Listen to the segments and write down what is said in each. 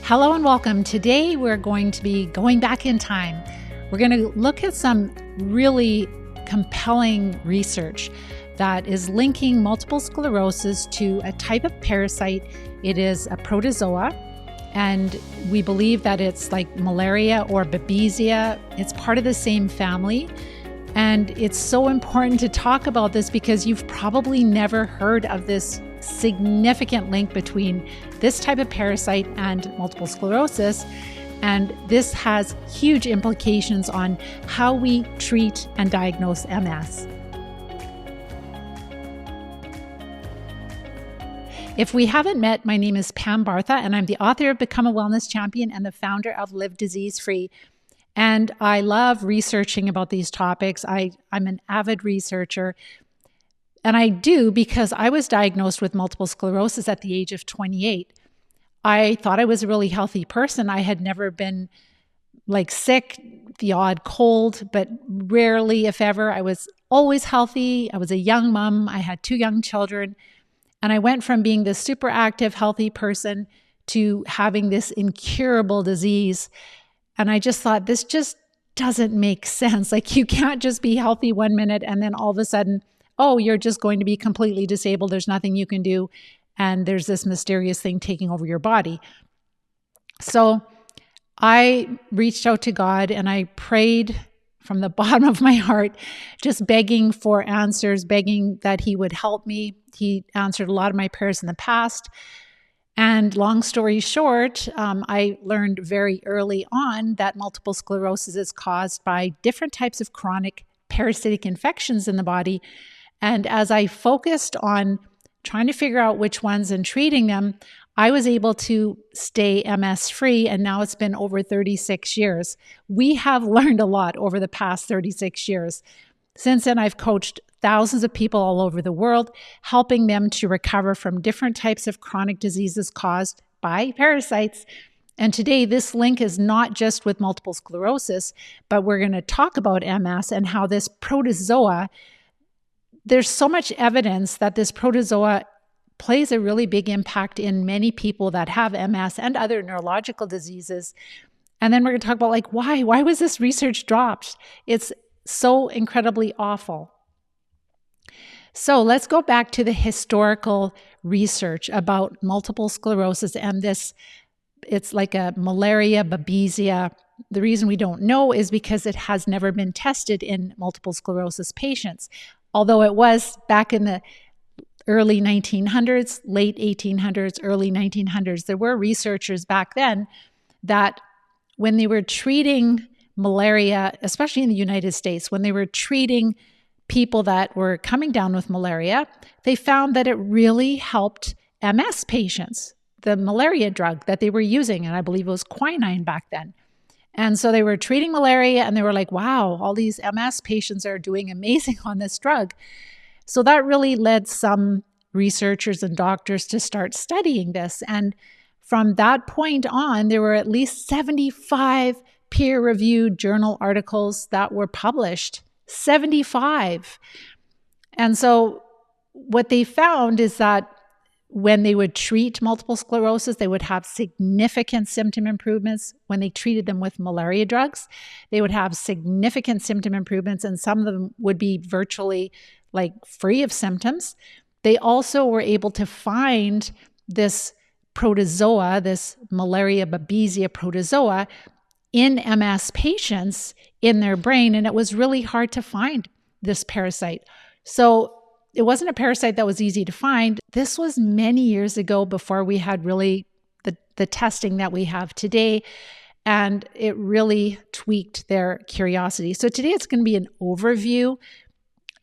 Hello and welcome. Today we're going to be going back in time. We're going to look at some really compelling research that is linking multiple sclerosis to a type of parasite. It is a protozoa, and we believe that it's like malaria or Babesia. It's part of the same family. And it's so important to talk about this because you've probably never heard of this significant link between this type of parasite and multiple sclerosis. And this has huge implications on how we treat and diagnose MS. If we haven't met, my name is Pam Bartha, and I'm the author of Become a Wellness Champion and the founder of Live Disease Free. And I love researching about these topics. I'm an avid researcher. And I do because I was diagnosed with multiple sclerosis at the age of 28. I thought I was a really healthy person. I had never been sick, the odd cold, but rarely, if ever. I was always healthy. I was a young mom. I had 2 young children. And I went from being this super active, healthy person to having this incurable disease. And I just thought, this just doesn't make sense. You can't just be healthy one minute and then all of a sudden, oh, you're just going to be completely disabled. There's nothing you can do. And there's this mysterious thing taking over your body. So I reached out to God and I prayed from the bottom of my heart, just begging for answers, begging that He would help me. He answered a lot of my prayers in the past. And long story short, I learned very early on that multiple sclerosis is caused by different types of chronic parasitic infections in the body. And as I focused on trying to figure out which ones and treating them, I was able to stay MS-free, and now it's been over 36 years. We have learned a lot over the past 36 years. Since then, I've coached thousands of people all over the world, helping them to recover from different types of chronic diseases caused by parasites. And today, this link is not just with multiple sclerosis, but we're going to talk about MS and how this protozoa, there's so much evidence that this protozoa plays a really big impact in many people that have MS and other neurological diseases. And then we're going to talk about why was this research dropped? It's so incredibly awful. So let's go back to the historical research about multiple sclerosis and this. It's like a malaria, Babesia. The reason we don't know is because it has never been tested in multiple sclerosis patients. Although it was back in the early 1900s, late 1800s, early 1900s, there were researchers back then that when they were treating malaria, especially in the United States, when they were treating people that were coming down with malaria, they found that it really helped MS patients, the malaria drug that they were using, and I believe it was quinine back then. And so they were treating malaria and they were like, wow, all these MS patients are doing amazing on this drug. So that really led some researchers and doctors to start studying this. And from that point on, there were at least 75 peer-reviewed journal articles that were published. 75. And so what they found is that when they would treat multiple sclerosis, they would have significant symptom improvements. When they treated them with malaria drugs, they would have significant symptom improvements, and some of them would be virtually free of symptoms. They also were able to find this protozoa, this malaria Babesia protozoa, in MS patients in their brain, and it was really hard to find this parasite. So it wasn't a parasite that was easy to find. This was many years ago before we had really the testing that we have today, and it really tweaked their curiosity. So today it's going to be an overview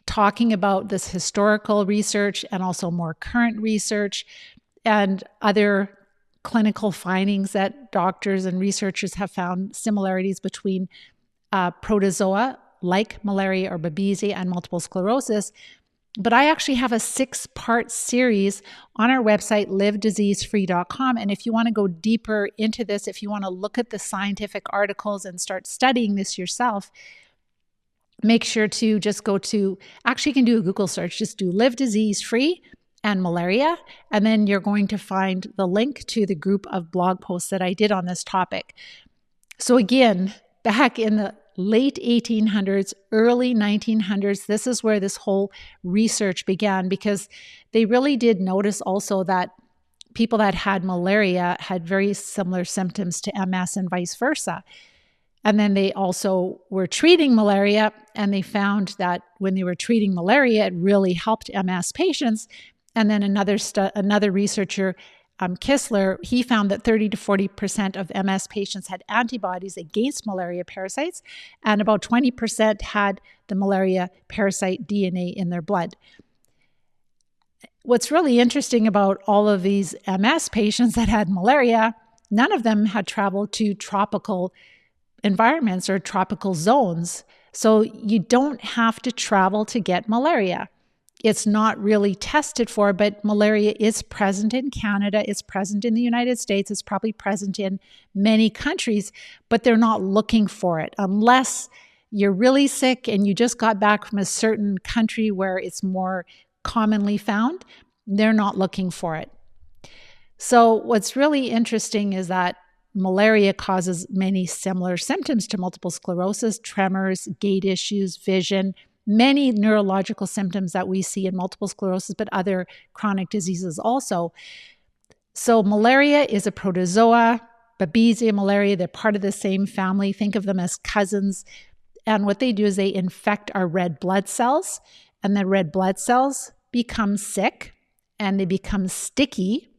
talking about this historical research and also more current research and other clinical findings that doctors and researchers have found similarities between protozoa like malaria or Babesia and multiple sclerosis. But I actually have a 6-part series on our website, livediseasefree.com. And if you want to go deeper into this, if you want to look at the scientific articles and start studying this yourself, make sure to just go to, actually you can do a Google search, just do Live Disease Free, and malaria. And then you're going to find the link to the group of blog posts that I did on this topic. So again, back in the late 1800s, early 1900s, this is where this whole research began, because they really did notice also that people that had malaria had very similar symptoms to MS and vice versa. And then they also were treating malaria, and they found that when they were treating malaria, it really helped MS patients. And then another researcher, Kissler, he found that 30 to 40% of MS patients had antibodies against malaria parasites, and about 20% had the malaria parasite DNA in their blood. What's really interesting about all of these MS patients that had malaria, none of them had traveled to tropical environments or tropical zones. So you don't have to travel to get malaria. It's not really tested for, but malaria is present in Canada, it's present in the United States, it's probably present in many countries, but they're not looking for it unless you're really sick and you just got back from a certain country where it's more commonly found. They're not looking for it. So what's really interesting is that malaria causes many similar symptoms to multiple sclerosis, tremors, gait issues, vision, many neurological symptoms that we see in multiple sclerosis, but other chronic diseases also. So malaria is a protozoa. Babesia, malaria, they're part of the same family. Think of them as cousins. And what they do is they infect our red blood cells, and the red blood cells become sick and they become sticky.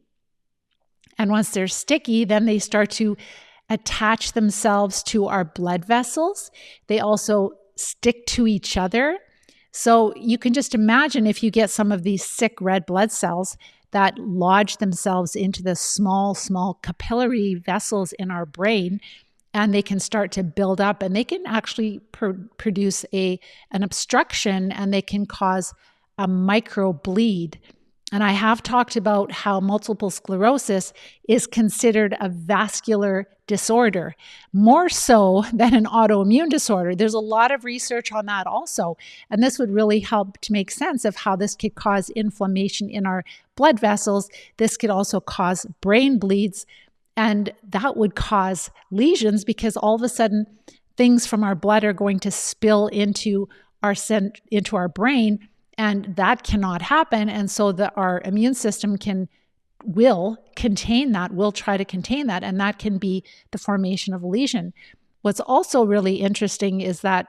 And once they're sticky, then they start to attach themselves to our blood vessels. They also stick to each other. So you can just imagine if you get some of these sick red blood cells that lodge themselves into the small capillary vessels in our brain, and they can start to build up, and they can actually produce an obstruction, and they can cause a microbleed. And I have talked about how multiple sclerosis is considered a vascular disorder, more so than an autoimmune disorder. There's a lot of research on that also. And this would really help to make sense of how this could cause inflammation in our blood vessels. This could also cause brain bleeds, and that would cause lesions, because all of a sudden things from our blood are going to spill into our brain. And that cannot happen. And so our immune system will try to contain that. And that can be the formation of a lesion. What's also really interesting is that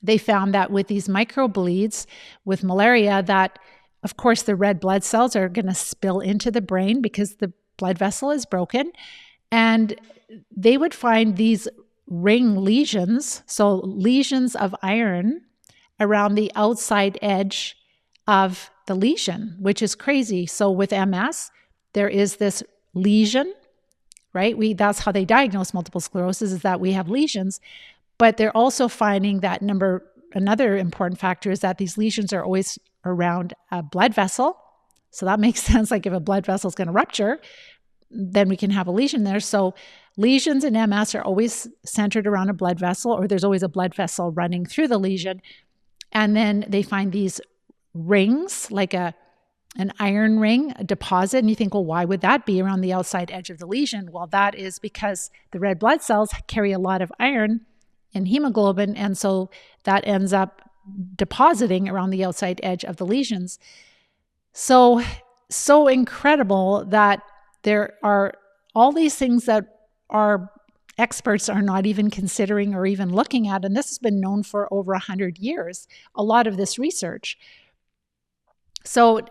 they found that with these microbleeds, with malaria, that of course the red blood cells are going to spill into the brain because the blood vessel is broken. And they would find these ring lesions, so lesions of iron, around the outside edge of the lesion, which is crazy. So with MS, there is this lesion, right? That's how they diagnose multiple sclerosis, is that we have lesions. But they're also finding that another important factor is that these lesions are always around a blood vessel. So that makes sense. Like if a blood vessel is going to rupture, then we can have a lesion there. So lesions in MS are always centered around a blood vessel, or there's always a blood vessel running through the lesion. And then they find these rings, like an iron ring, a deposit. And you think, well, why would that be around the outside edge of the lesion? Well, that is because the red blood cells carry a lot of iron and hemoglobin. And so that ends up depositing around the outside edge of the lesions. So incredible that there are all these things that our experts are not even considering or even looking at. And this has been known for over 100 years, a lot of this research. So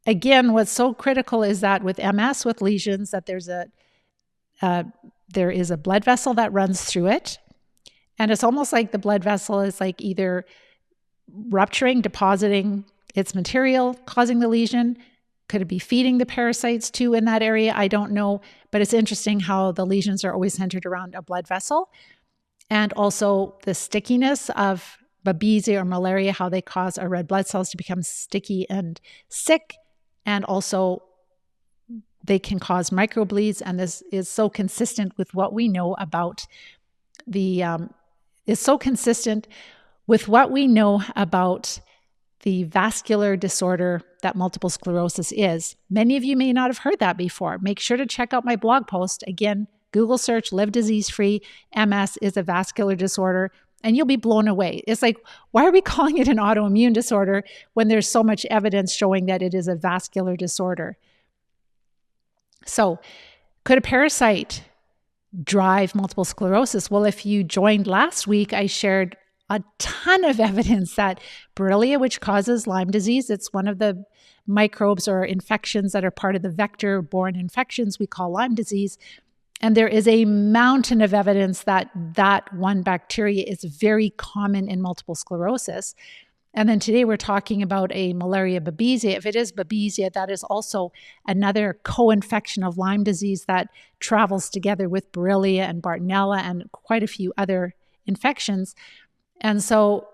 again, what's so critical is that with MS, with lesions, that there is a blood vessel that runs through it. And it's almost like the blood vessel is like either rupturing, depositing its material, causing the lesion. Could it be feeding the parasites too in that area? I don't know. But it's interesting how the lesions are always centered around a blood vessel. And also the stickiness of Babesia or malaria, how they cause our red blood cells to become sticky and sick. And also they can cause microbleeds. And this is so consistent with what we know about the vascular disorder that multiple sclerosis is. Many of you may not have heard that before. Make sure to check out my blog post. Again, Google search Live Disease Free. MS is a vascular disorder, and you'll be blown away. It's like, why are we calling it an autoimmune disorder when there's so much evidence showing that it is a vascular disorder? So, could a parasite drive multiple sclerosis? Well, if you joined last week, I shared a ton of evidence that Borrelia, which causes Lyme disease, it's one of the microbes or infections that are part of the vector-borne infections we call Lyme disease. And there is a mountain of evidence that that one bacteria is very common in multiple sclerosis. And then today we're talking about a malaria Babesia. If it is Babesia, that is also another co-infection of Lyme disease that travels together with Borrelia and Bartonella and quite a few other infections. And so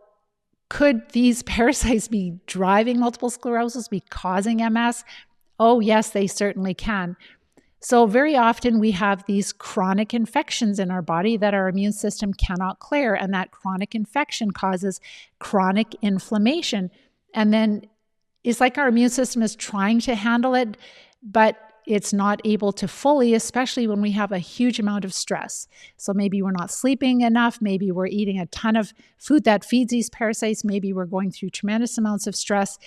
could these parasites be driving multiple sclerosis, be causing MS? Oh, yes, they certainly can. So very often we have these chronic infections in our body that our immune system cannot clear, and that chronic infection causes chronic inflammation. And then it's like our immune system is trying to handle it, but it's not able to fully, especially when we have a huge amount of stress. So maybe we're not sleeping enough, maybe we're eating a ton of food that feeds these parasites, maybe we're going through tremendous amounts of stress.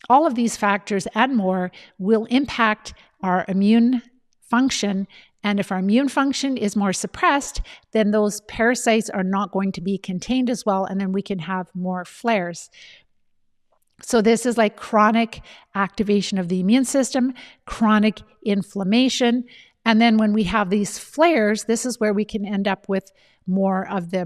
All of these factors and more will impact our immune function. And if our immune function is more suppressed, then those parasites are not going to be contained as well, and then we can have more flares. So this is like chronic activation of the immune system, chronic inflammation. And then when we have these flares, this is where we can end up with more of the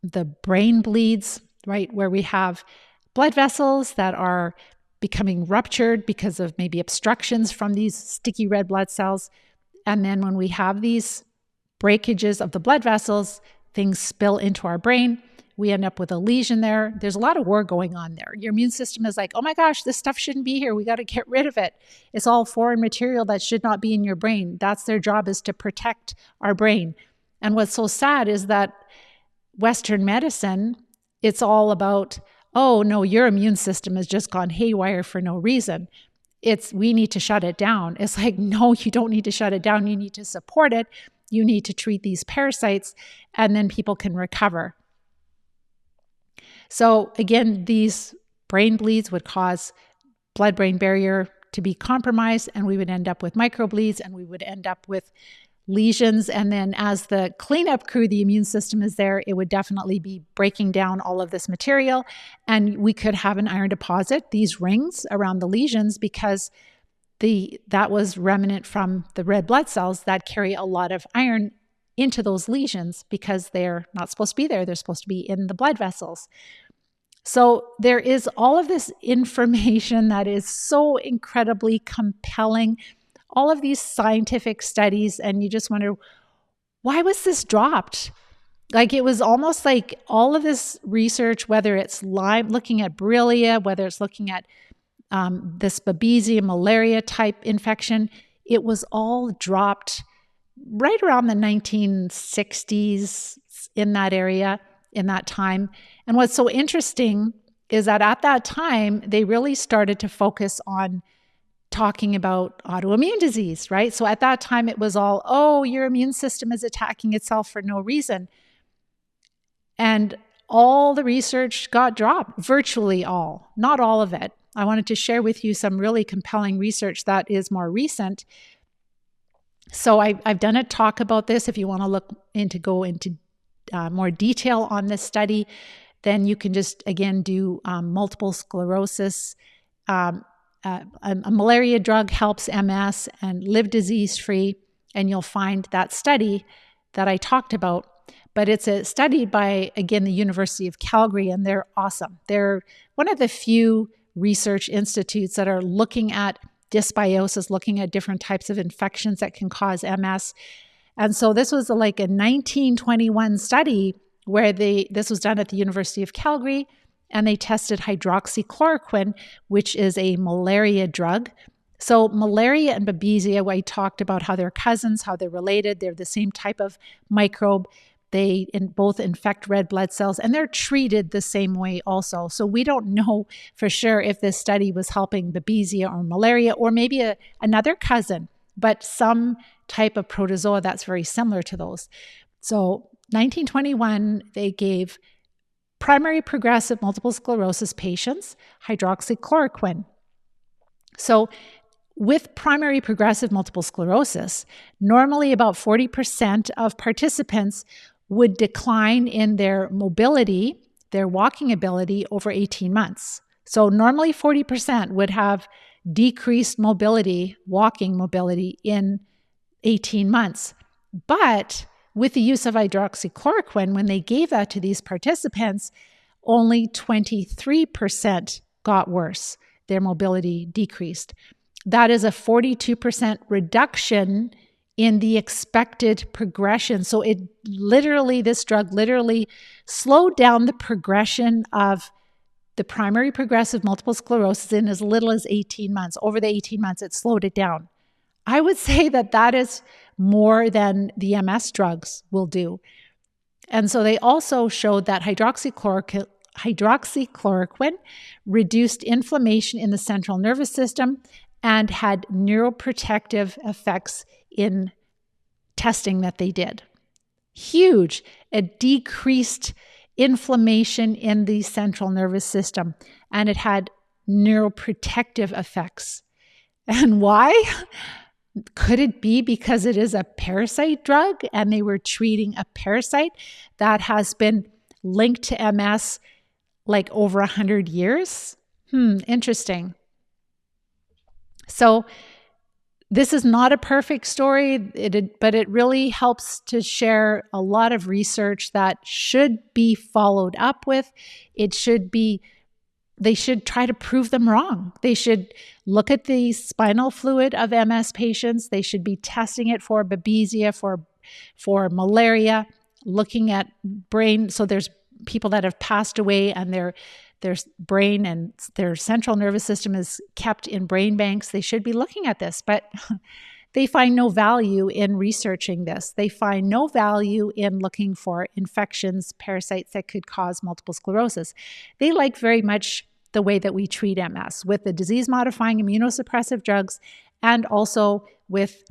the brain bleeds, right? Where we have blood vessels that are becoming ruptured because of maybe obstructions from these sticky red blood cells. And then when we have these breakages of the blood vessels, things spill into our brain. We end up with a lesion there. There's a lot of war going on there. Your immune system is like, oh my gosh, this stuff shouldn't be here. We got to get rid of it. It's all foreign material that should not be in your brain. That's their job, is to protect our brain. And what's so sad is that Western medicine, it's all about, oh no, your immune system has just gone haywire for no reason. We need to shut it down. It's like, no, you don't need to shut it down. You need to support it. You need to treat these parasites, and then people can recover. So again, these brain bleeds would cause blood-brain barrier to be compromised, and we would end up with microbleeds, and we would end up with lesions. And then as the cleanup crew, the immune system is there, it would definitely be breaking down all of this material. And we could have an iron deposit, these rings around the lesions, because that was remnant from the red blood cells that carry a lot of iron into those lesions because they're not supposed to be there. They're supposed to be in the blood vessels. So there is all of this information that is so incredibly compelling, all of these scientific studies, and you just wonder, why was this dropped? Like, it was almost like all of this research, whether it's Lyme, looking at Borrelia, whether it's looking at this Babesia malaria type infection, it was all dropped right around the 1960s, in that area, in that time. And what's so interesting is that at that time, they really started to focus on talking about autoimmune disease, right? So at that time, it was all, oh, your immune system is attacking itself for no reason. And all the research got dropped, virtually all, not all of it. I wanted to share with you some really compelling research that is more recent. So I've done a talk about this. If you want to go into more detail on this study, then you can just, again, do multiple sclerosis. A malaria drug helps MS, and live disease-free, and you'll find that study that I talked about. But it's a study by, again, the University of Calgary, and they're awesome. They're one of the few research institutes that are looking at dysbiosis, looking at different types of infections that can cause MS. And so this was like a 1921 study where this was done at the University of Calgary, and they tested hydroxychloroquine, which is a malaria drug. So malaria and Babesia, I talked about how they're cousins, how they're related. They're the same type of microbe. They both infect red blood cells, and they're treated the same way also. So we don't know for sure if this study was helping Babesia or malaria, or maybe another cousin, but some type of protozoa that's very similar to those. So 1921, they gave primary progressive multiple sclerosis patients hydroxychloroquine. So with primary progressive multiple sclerosis, normally about 40% of participants would decline in their mobility, their walking ability over 18 months. So normally 40% would have decreased mobility, walking mobility in 18 months. But with the use of hydroxychloroquine, when they gave that to these participants, only 23% got worse. Their mobility decreased. That is a 42% reduction in the expected progression. So this drug literally slowed down the progression of the primary progressive multiple sclerosis in as little as 18 months. Over the 18 months, it slowed it down. I would say that is more than the MS drugs will do. And so they also showed that hydroxychloroquine reduced inflammation in the central nervous system and had neuroprotective effects in testing that they did. Huge. It decreased inflammation in the central nervous system, and it had neuroprotective effects. And why? Could it be because it is a parasite drug and they were treating a parasite that has been linked to MS like over 100 years? Interesting. So this is not a perfect story, but it really helps to share a lot of research that should be followed up with. They should try to prove them wrong. They should look at the spinal fluid of MS patients. They should be testing it for Babesia, for malaria, looking at brain. So there's people that have passed away and their brain and their central nervous system is kept in brain banks. They should be looking at this, but they find no value in researching this. They find no value in looking for infections, parasites that could cause multiple sclerosis. They like very much the way that we treat MS with the disease-modifying immunosuppressive drugs, and also with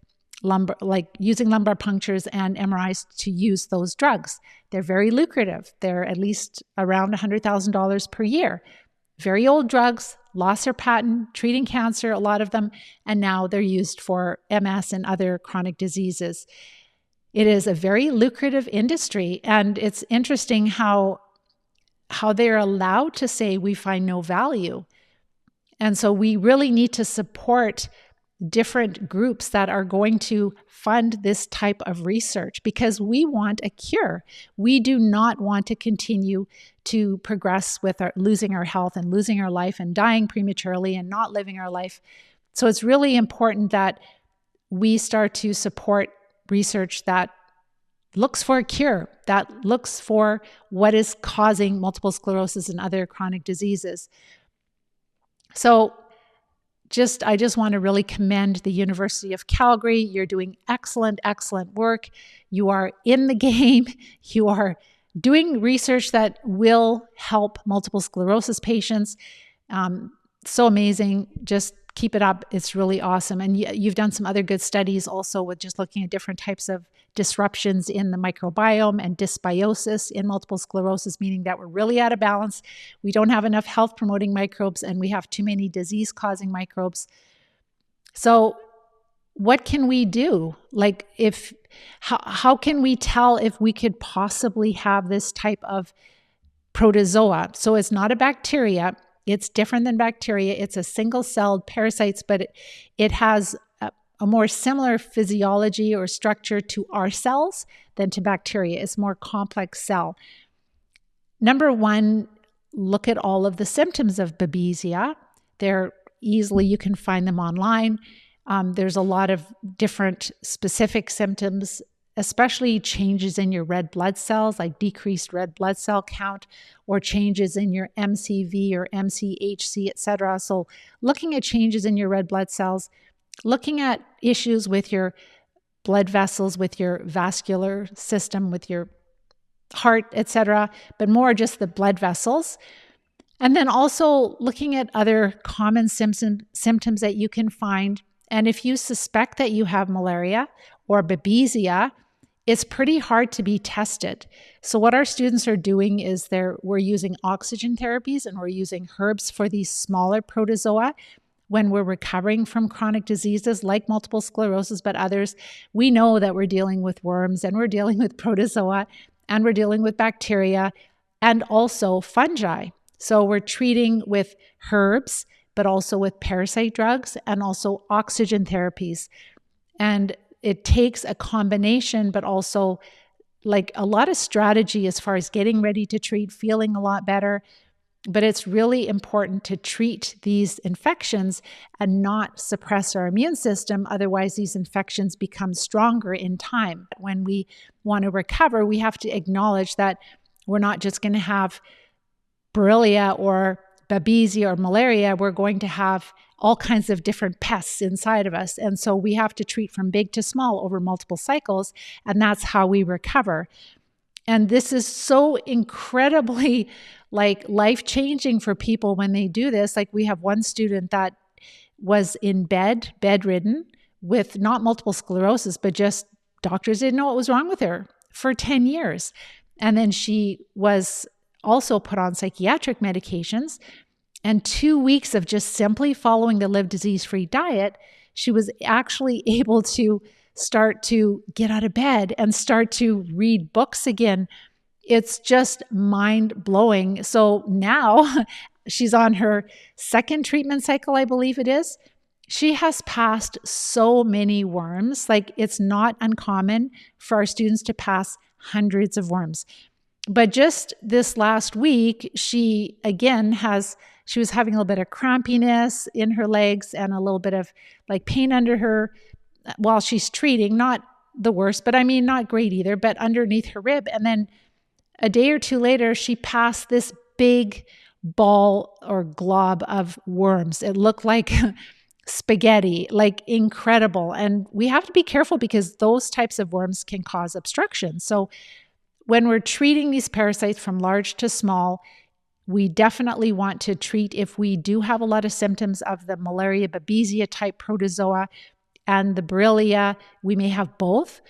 using lumbar punctures and MRIs to use those drugs. They're very lucrative. They're at least around $100,000 per year. Very old drugs, lost their patent, treating cancer, a lot of them, and now they're used for MS and other chronic diseases. It is a very lucrative industry, and it's interesting how they're allowed to say we find no value. And so we really need to support different groups that are going to fund this type of research, because we want a cure. We do not want to continue to progress with losing our health and losing our life and dying prematurely and not living our life. So it's really important that we start to support research that looks for a cure, that looks for what is causing multiple sclerosis and other chronic diseases. So I just want to really commend the University of Calgary. You're doing excellent, excellent work. You are in the game. You are doing research that will help multiple sclerosis patients. So amazing. Just keep it up. It's really awesome. And you've done some other good studies also with just looking at different types of disruptions in the microbiome and dysbiosis in multiple sclerosis, meaning that we're really out of balance. We don't have enough health promoting microbes and we have too many disease causing microbes. So what can we do? How can we tell if we could possibly have this type of protozoa? So it's not a bacteria. It's different than bacteria. It's a single-celled parasite, but it has a more similar physiology or structure to our cells than to bacteria. It's more complex cell. Number one, look at all of the symptoms of Babesia. You can find them online. There's a lot of different specific symptoms, especially changes in your red blood cells, like decreased red blood cell count, or changes in your MCV or MCHC, etc. So looking at changes in your red blood cells, looking at issues with your blood vessels, with your vascular system, with your heart, etc., but more just the blood vessels. And then also looking at other common symptoms that you can find. And if you suspect that you have malaria or Babesia, it's pretty hard to be tested. So what our students are doing is we're using oxygen therapies, and we're using herbs for these smaller protozoa when we're recovering from chronic diseases like multiple sclerosis, but others. We know that we're dealing with worms, and we're dealing with protozoa, and we're dealing with bacteria, and also fungi. So we're treating with herbs, but also with parasite drugs and also oxygen therapies. And it takes a combination, but also like a lot of strategy as far as getting ready to treat, feeling a lot better. But it's really important to treat these infections and not suppress our immune system. Otherwise, these infections become stronger in time. When we want to recover, we have to acknowledge that we're not just going to have Borrelia or Babesia or malaria. We're going to have all kinds of different pests inside of us. And so we have to treat from big to small over multiple cycles. And that's how we recover. And this is so incredibly life-changing for people when they do this. Like, we have one student that was in bedridden with not multiple sclerosis, but just doctors didn't know what was wrong with her for 10 years. And then she was also put on psychiatric medications. And 2 weeks of just simply following the Live Disease-Free diet, she was actually able to start to get out of bed and start to read books again. It's just mind-blowing. So now she's on her second treatment cycle, I believe it is. She has passed so many worms. Like, it's not uncommon for our students to pass hundreds of worms. But just this last week, she was having a little bit of crampiness in her legs and a little bit of pain under her while she's treating. Not the worst, but not great either, but underneath her rib. And then a day or two later, she passed this big ball or glob of worms. It looked like spaghetti, incredible. And we have to be careful because those types of worms can cause obstruction. So when we're treating these parasites from large to small, we definitely want to treat if we do have a lot of symptoms of the malaria Babesia type protozoa and the Borrelia. We may have both,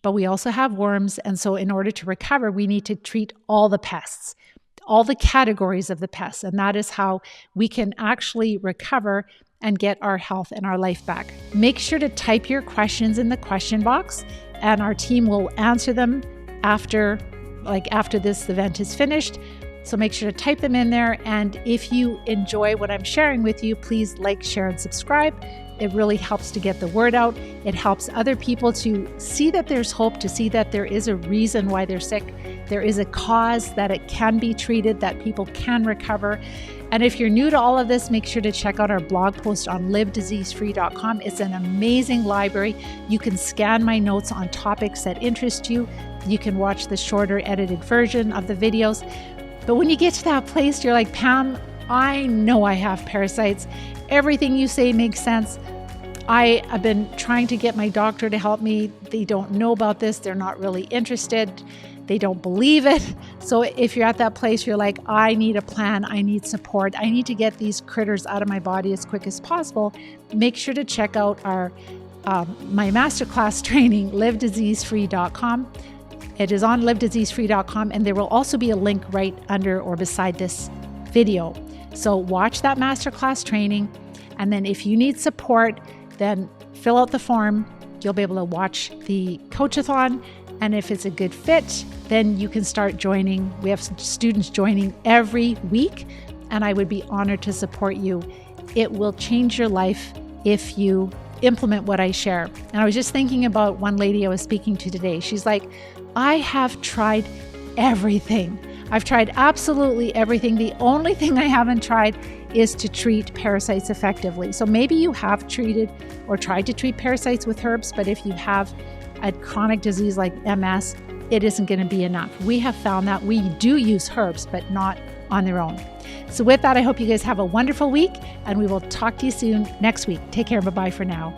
but we also have worms. And so in order to recover, we need to treat all the pests, all the categories of the pests. And that is how we can actually recover and get our health and our life back. Make sure to type your questions in the question box, and our team will answer them after this event is finished. So make sure to type them in there. And if you enjoy what I'm sharing with you, please like, share, and subscribe. It really helps to get the word out. It helps other people to see that there's hope, to see that there is a reason why they're sick. There is a cause, that it can be treated, that people can recover. And if you're new to all of this, make sure to check out our blog post on livediseasefree.com. It's an amazing library. You can scan my notes on topics that interest you. You can watch the shorter edited version of the videos. But when you get to that place, you're like, Pam, I know I have parasites. Everything you say makes sense. I have been trying to get my doctor to help me. They don't know about this. They're not really interested. They don't believe it. So if you're at that place, you're like, I need a plan. I need support. I need to get these critters out of my body as quick as possible. Make sure to check out my masterclass training, livediseasefree.com. It is on livediseasefree.com, and there will also be a link right under or beside this video. So watch that masterclass training, and then if you need support, then fill out the form. You'll be able to watch the coach-a-thon, and if it's a good fit, then you can start joining. We have students joining every week, and I would be honored to support you. It will change your life if you implement what I share. And I was just thinking about one lady I was speaking to today. She's like, I have tried everything. I've tried absolutely everything. The only thing I haven't tried is to treat parasites effectively. So maybe you have treated or tried to treat parasites with herbs, but if you have a chronic disease like MS, it isn't going to be enough. We have found that we do use herbs, but not on their own. So with that, I hope you guys have a wonderful week, and we will talk to you soon next week. Take care. Bye-bye for now.